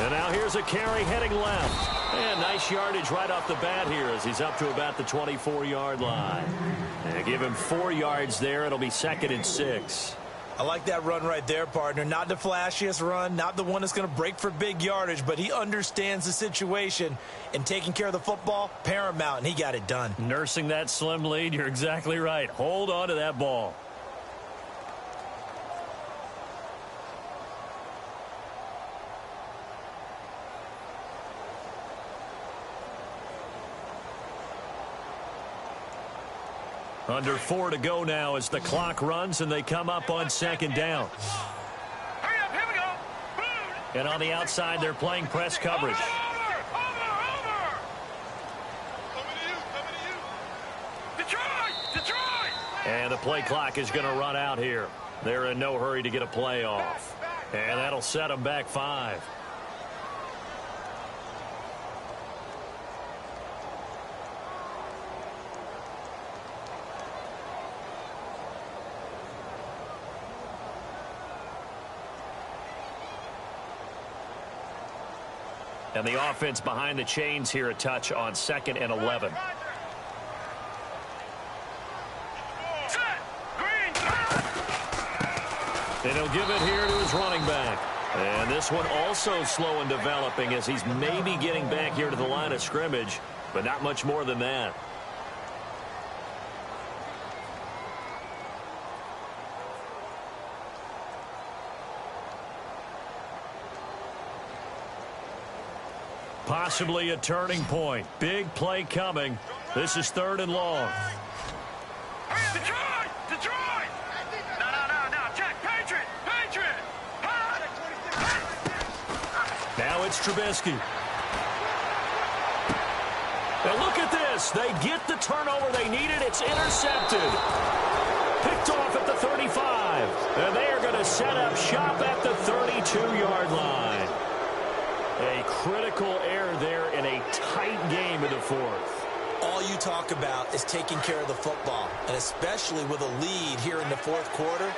And now here's a carry heading left. And nice yardage right off the bat here as he's up to about the 24-yard line. And give him 4 yards there. It'll be 2nd and 6.
I like that run right there, partner. Not the flashiest run, not the one that's going to break for big yardage, but he understands the situation, and taking care of the football, paramount, and he got it done.
Nursing that slim lead, you're exactly right. Hold on to that ball. Under 4 to go now as the clock runs and they come up on 2nd down.
Hurry up, here we go. Boom.
And on the outside, they're playing press coverage.
Over. Coming to you. Detroit.
And the play clock is going to run out here. They're in no hurry to get a play off. And that'll set them back 5. And the offense behind the chains here a touch on 2nd and 11. And he'll give it here to his running back. And this one also slow in developing as he's maybe getting back here to the line of scrimmage, but not much more than that. Possibly a turning point. Big play coming. This is 3rd and long.
Detroit! No, Jack, Patriot!
Now it's Trubisky. Now look at this. They get the turnover they needed. It's intercepted. Picked off at the 35. And they are going to set up shop at the 32-yard line. A critical error there in a tight game in the fourth.
All you talk about is taking care of the football, and especially with a lead here in the fourth quarter,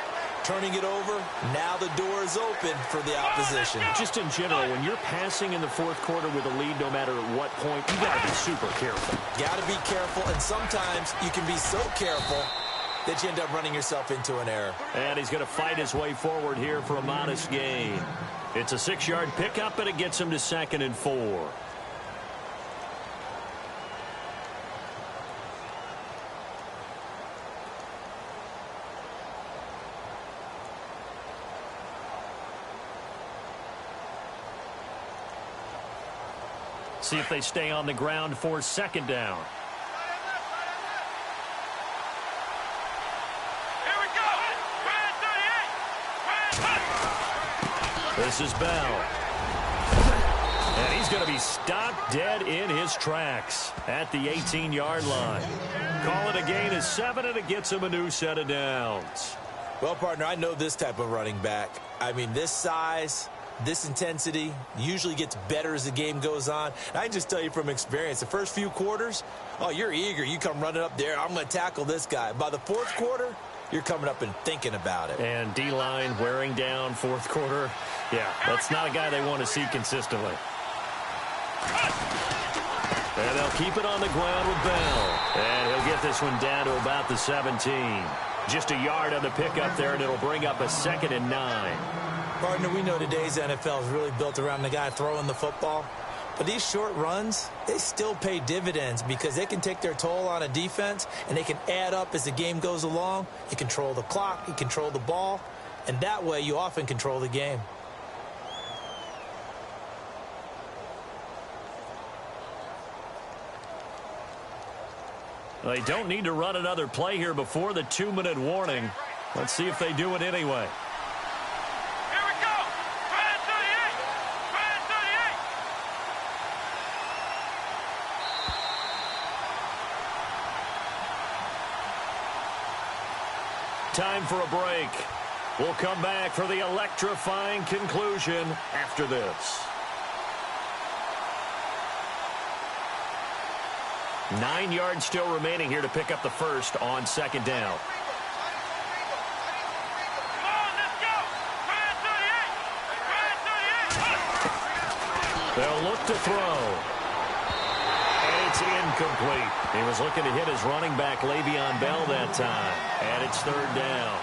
turning it over, now the door is open for the opposition.
Just in general, when you're passing in the fourth quarter with a lead, no matter at what point, you got to be super careful.
Got to be careful, and sometimes you can be so careful that you end up running yourself into an error.
And he's going to fight his way forward here for a modest gain. It's a 6-yard pickup, and it gets him to 2nd and 4. See if they stay on the ground for 2nd down.
Here we go.
This is Bell. And he's going to be stopped dead in his tracks at the 18-yard line. Call it a gain of 7, and it gets him a new set of downs.
Well, partner, I know this type of running back. I mean, this size, this intensity usually gets better as the game goes on. And I can just tell you from experience, the first few quarters, oh, you're eager. You come running up there, I'm going to tackle this guy. By the fourth quarter, you're coming up and thinking about it.
And D-line wearing down fourth quarter. Yeah, that's not a guy they want to see consistently. And they'll keep it on the ground with Bell. And he'll get this one down to about the 17. Just a yard on the pickup there, and it'll bring up a 2nd and 9.
Partner, we know today's NFL is really built around the guy throwing the football. But these short runs, they still pay dividends because they can take their toll on a defense, and they can add up as the game goes along. You control the clock, you control the ball, and that way you often control the game.
They don't need to run another play here before the 2-minute warning. Let's see if they do it anyway.
Here we go. Try 38. Try 38.
Time for a break. We'll come back for the electrifying conclusion after this. 9 yards still remaining here to pick up the first on 2nd down.
Come on, let's go. Try 38. Try 38.
They'll look to throw. And it's incomplete. He was looking to hit his running back, Le'Veon Bell, that time. And it's 3rd down.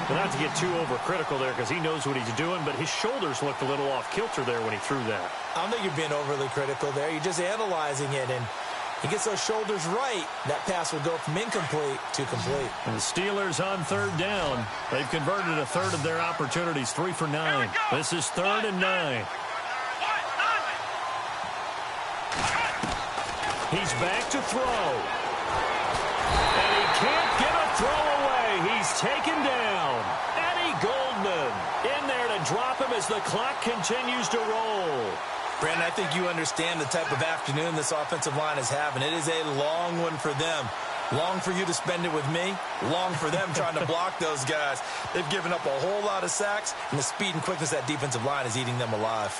But not to get too overcritical there because he knows what he's doing, but his shoulders looked a little off kilter there when he threw that.
I don't think you're being overly critical there. You're just analyzing it, and he gets those shoulders right, that pass will go from incomplete to complete.
And the Steelers on 3rd down. They've converted a third of their opportunities, 3 for 9. This is 3rd and 9. He's back to throw. And he can't get a throw away. He's taken down. Eddie Goldman in there to drop him as the clock continues to roll.
Brandon, I think you understand the type of afternoon this offensive line is having. It is a long one for them. Long for you to spend it with me. Long for them trying to block those guys. They've given up a whole lot of sacks, and the speed and quickness of that defensive line is eating them alive.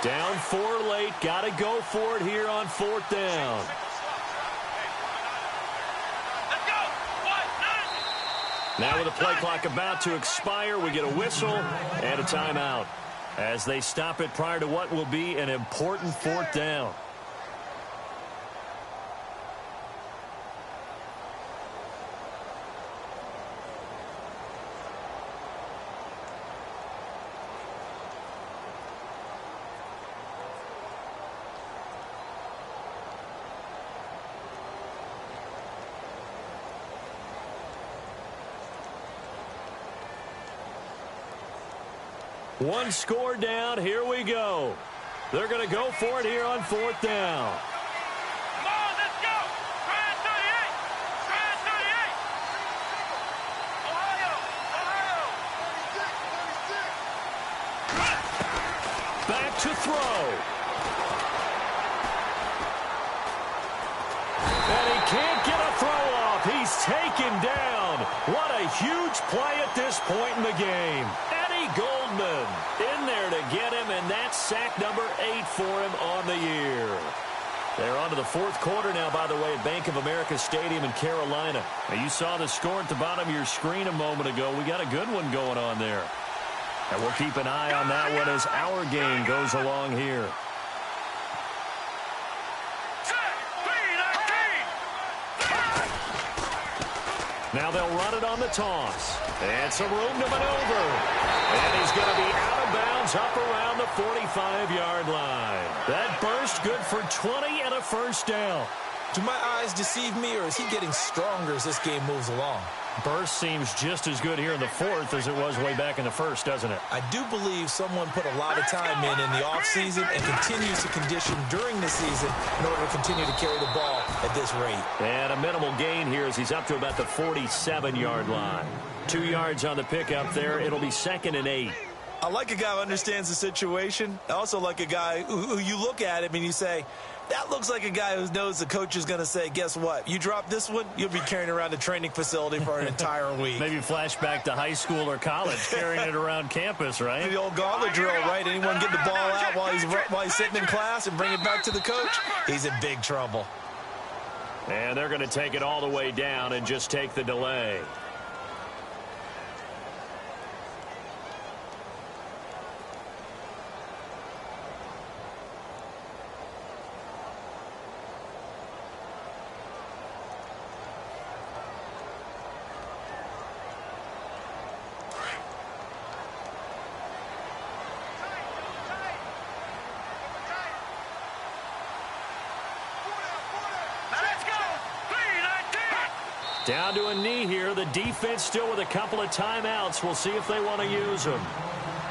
Down 4 late. Got to go for it here on 4th down. Now with the play clock about to expire, we get a whistle and a timeout as they stop it prior to what will be an important 4th down. One score down. Here we go. They're going to go for it here on 4th down.
Come on, let's go. Try 38. Try 38. Ohio.
Back to throw. taken down. What a huge play at this point in the game. Eddie Goldman in there to get him, and that's sack number 8 for him on the year. They're on to the fourth quarter now, by the way, at Bank of America Stadium in Carolina. Now, you saw the score at the bottom of your screen a moment ago. We got a good one going on there. And we'll keep an eye on that one as our game goes along here. Now they'll run it on the toss. And some room to maneuver. And he's going to be out of bounds up around the 45-yard line. That burst good for 20 and a first down.
Do my eyes deceive me, or is he getting stronger as this game moves along?
Burst seems just as good here in the fourth as it was way back in the first, doesn't it?
I do believe someone put a lot of time in the offseason and continues to condition during the season in order to continue to carry the ball at this rate.
And a minimal gain here as he's up to about the 47-yard line. 2 yards on the pickup there. It'll be 2nd and 8.
I like a guy who understands the situation. I also like a guy who you look at him and you say, that looks like a guy who knows the coach is going to say, guess what? You drop this one, you'll be carrying around a training facility for an entire week.
Maybe flashback to high school or college, carrying it around campus, right?
The old gauntlet drill, right? Anyone get the ball out while he's sitting in class and bring it back to the coach? He's in big trouble.
And they're going to take it all the way down and just take the delay. Down to a knee here. The defense still with a couple of timeouts. We'll see if they want to use them.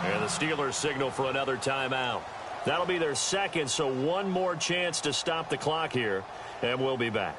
And the Steelers signal for another timeout. That'll be their second, so one more chance to stop the clock here, and we'll be back.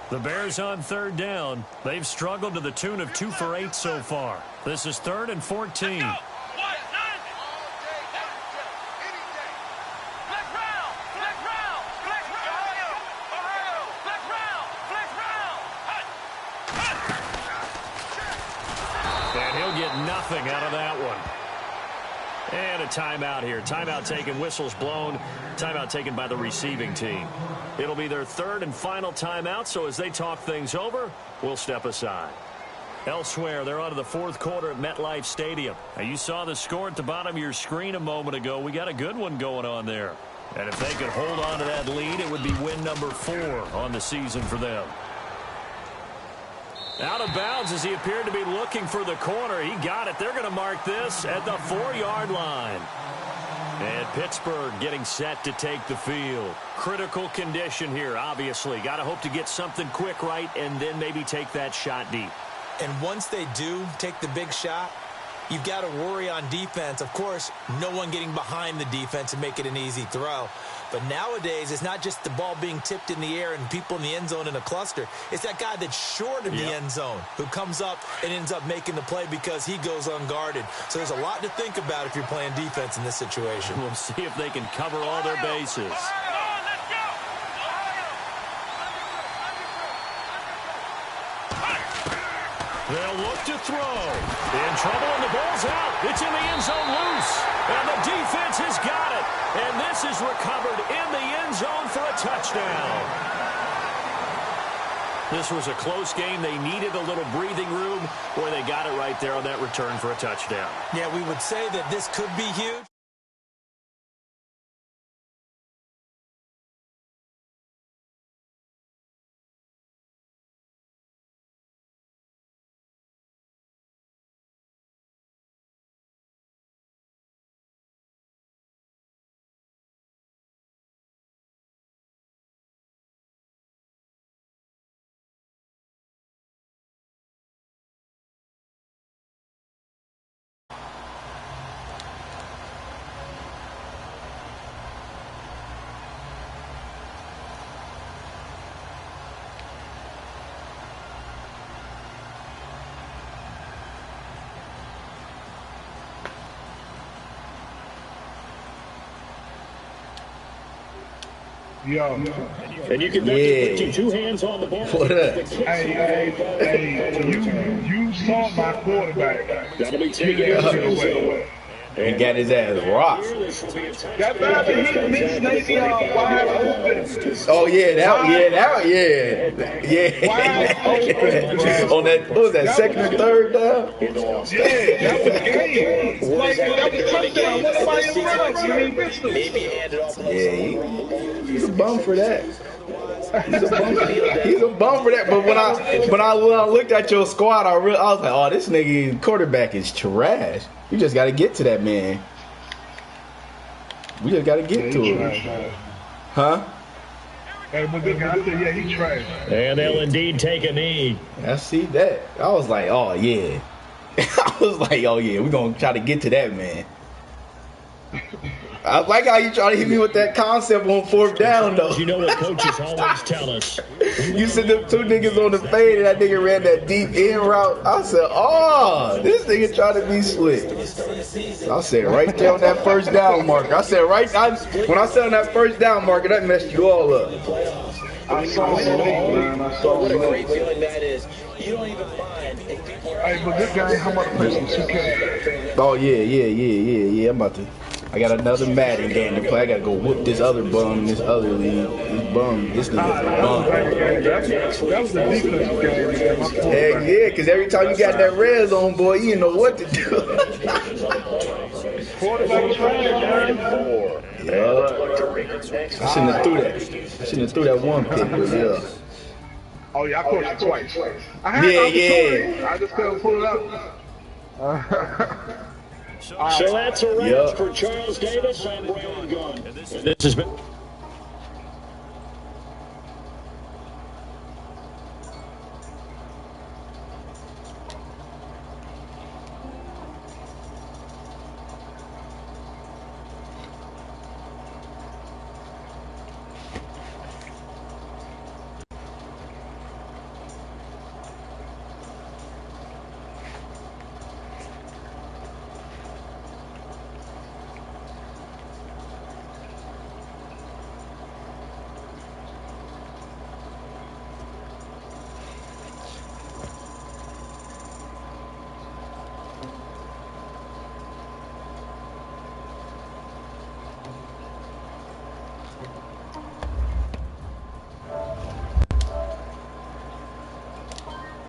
The Bears on third down. They've struggled to the tune of 2 for 8 so far. This is 3rd and 14. And he'll get nothing out of that one. And a timeout here. Timeout taken, whistles blown. Timeout taken by the receiving team. It'll be their 3rd and final timeout, so as they talk things over, we'll step aside. Elsewhere, they're on to the fourth quarter at MetLife Stadium. Now, you saw the score at the bottom of your screen a moment ago. We got a good one going on there. And if they could hold on to that lead, it would be win number 4 on the season for them. Out of bounds as he appeared to be looking for the corner. He got it. They're going to mark this at the 4-yard line. And Pittsburgh getting set to take the field. Critical condition here, obviously. Got to hope to get something quick right and then maybe take that shot deep.
And once they do take the big shot, you've got to worry on defense. Of course, no one getting behind the defense and make it an easy throw. But nowadays, it's not just the ball being tipped in the air and people in the end zone in a cluster. It's that guy that's short of the end zone who comes up and ends up making the play because he goes unguarded. So there's a lot to think about if you're playing defense in this situation.
We'll see if they can cover all their bases. They'll look to throw. In trouble, and the ball's out. It's in the end zone loose. And the defense has got it. And this is recovered in the end zone for a touchdown. This was a close game. They needed a little breathing room, where they got it right there on that return for a touchdown.
Yeah, we would say that this could be huge.
Yo.
And you can bet with two hands on the ball.
What up?
Hey, you saw my quarterback.
That'll be taken
away.
He got his ass rocked.
That bad, he missed maybe wide open.
Oh yeah,
Wide open.
On that, what was that, second or third down?
Yeah, that was game. Like, that was touchdown. What about in front of him? He missed him.
Yeah, he's a bum for that. He's a bum for that. But when I looked at your squad, I was like, oh, this nigga quarterback is trash. You just got to get to that man. We just got to get to him. Huh?
Hey, but this guy said, yeah, he trash.
And they'll indeed take a knee.
I see that. I was like, oh, yeah. I was like, oh, yeah, we're going to try to get to that man. I like how you try to hit me with that concept on fourth down, though.
You know what coaches always tell us.
You said them two niggas on the fade and that nigga ran that deep end route. I said, oh, this nigga trying to be slick. I said right there on that first down marker. I said when I said on that first down marker, that messed you all up.
I saw it, man. I saw
What a
it.
great feeling that is. You don't even mind if people are...
Hey, but this guy, how much play some 2K?
Oh, yeah. I'm about to. I got another Madden game to play. I gotta go whoop this other bum in this other league. This nigga's a bum.
That was the defensive game.
Heck yeah, because every time you got that red zone, boy, you didn't know what to do.
Quarterback trash, man.
Yeah. I shouldn't have threw that one pick, but yeah.
Oh, yeah, I caught you twice. I had opportunity. I just couldn't pull it up.
So that's a wrap for Charles Davis. I'm Brandon Gunn. This has been...